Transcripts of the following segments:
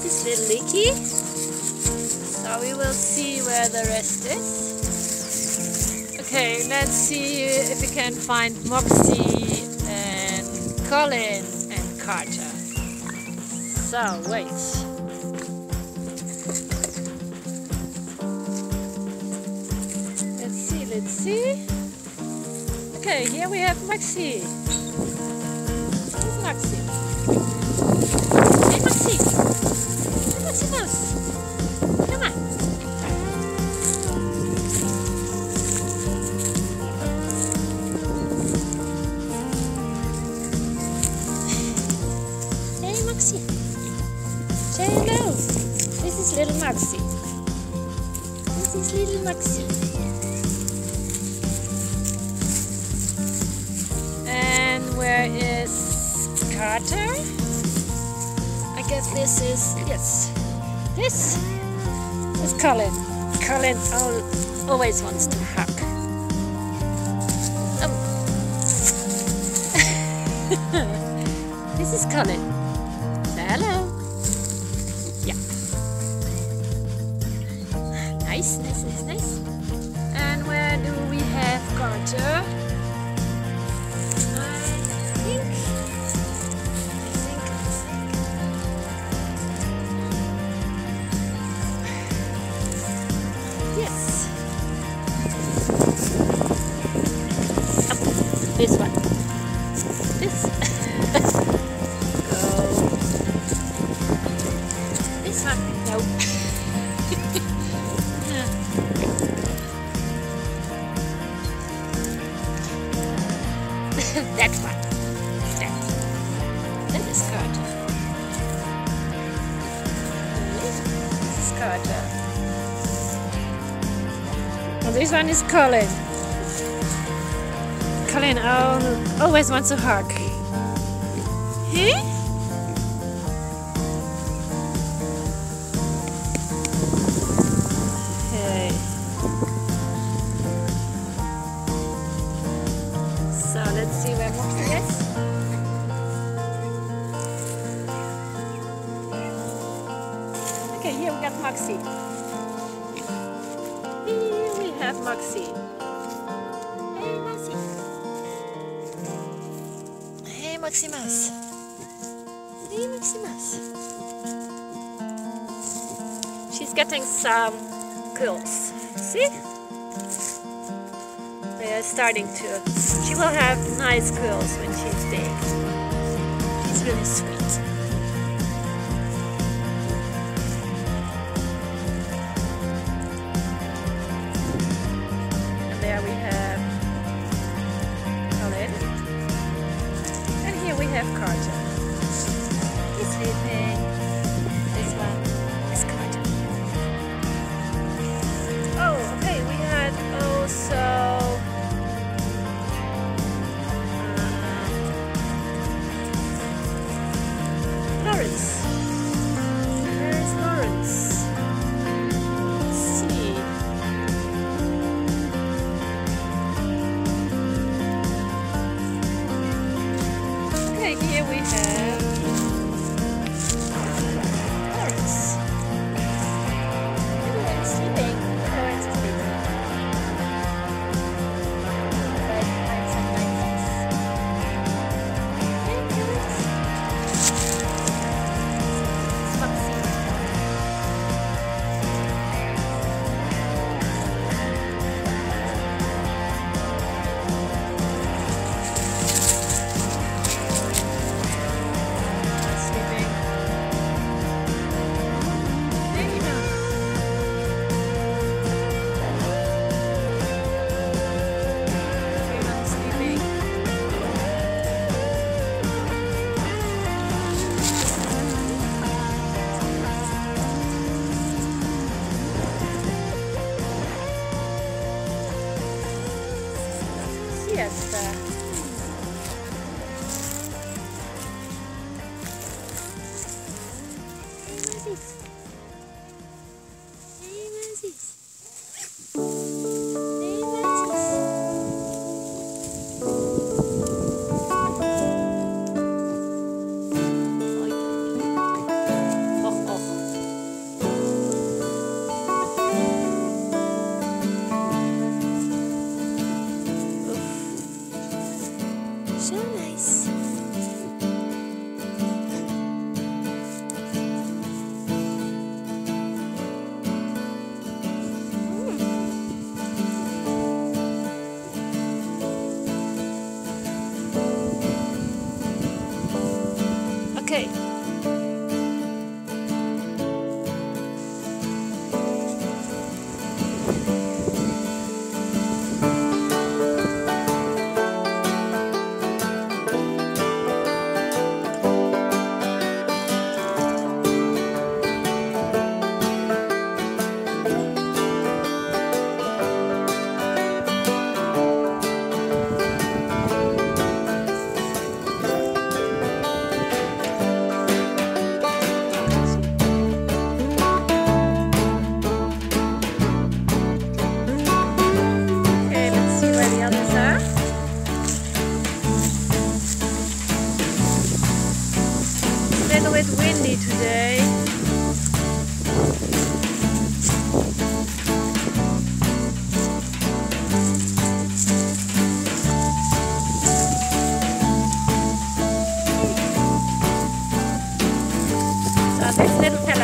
is little Leaky. So we will see where the rest is. Okay, let's see if we can find Moxie and Colin and Carter. So, wait. Let's see. Okay, here we have Moxie. Where's Moxie? Hey Moxie! Hey Moxie Mouse! Come on! Hey Moxie! Say hello! This is little Moxie. This is little Moxie. Where is Carter? I guess this is, yes, this is Colin. Colin always wants to hug. This is Colin. Say hello. Yeah. Nice. And where do we have Carter? Yes. This one. This. Go. This one. No. That one. That is Carter. This is Carter. Oh, this one is Colin. Colin always wants a hug. Huh? Okay. So let's see where Moxie is. Okay, here we got Moxie. Have Moxie. Hey Moxie. Hey Moxie Mouse. Hey Moxie Mouse. She's getting some curls. See? They are starting to. She will have nice curls when she's big. She's really sweet. There we have Colin, and here we have Carter. He's sleeping. This one is Carter. Oh, okay, we had also Lawrence. Where is Lawrence? Let's see. Here we have Lawrence. Everyone is sleeping. Lawrence is sleeping. Siesta.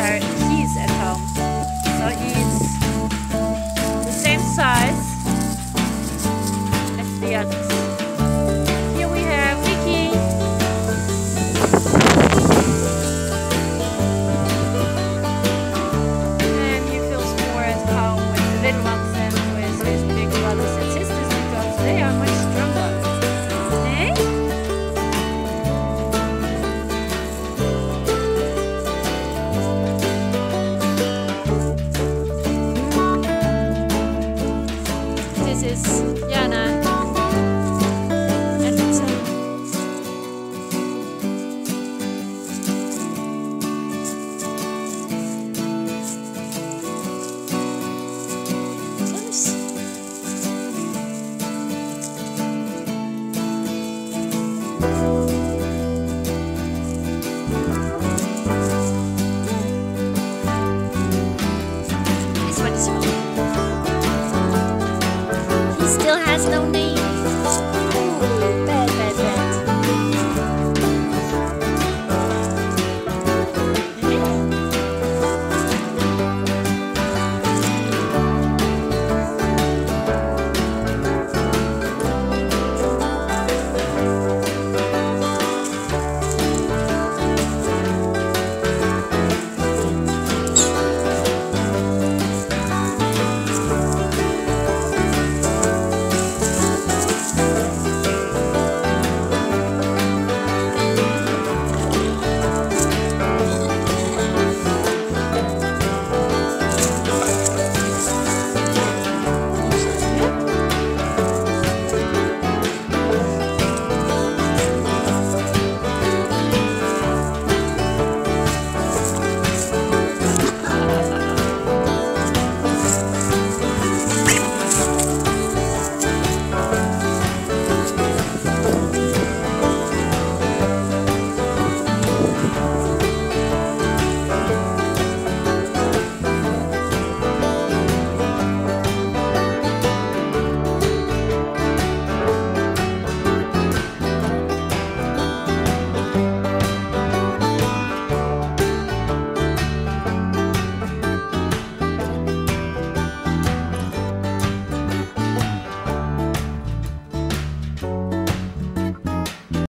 are